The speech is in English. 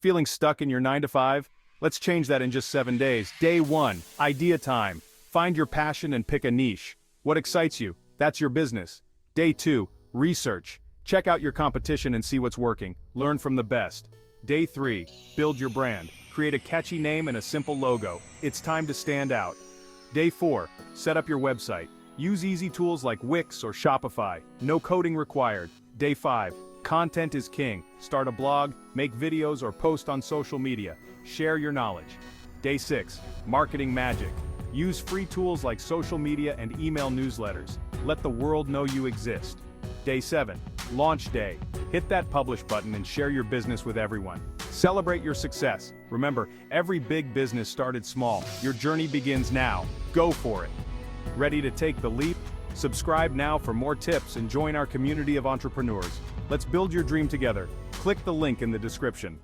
Feeling stuck in your 9 to 5? Let's change that in just 7 days. Day 1, idea time. Find your passion and pick a niche. What excites you? That's your business. Day 2, research. Check out your competition and see what's working. Learn from the best. Day 3, build your brand. Create a catchy name and a simple logo. It's time to stand out. Day 4, set up your website. Use easy tools like Wix or Shopify. No coding required. Day 5, content is king. Start a blog, make videos, or post on social media. Share your knowledge. Day 6, marketing magic. Use free tools like social media and email newsletters. Let the world know you exist. Day 7, launch day. Hit that publish button and share your business with everyone. Celebrate your success. Remember, every big business started small. Your journey begins now. Go for it. Ready to take the leap? Subscribe now for more tips and join our community of entrepreneurs. Let's build your dream together. Click the link in the description.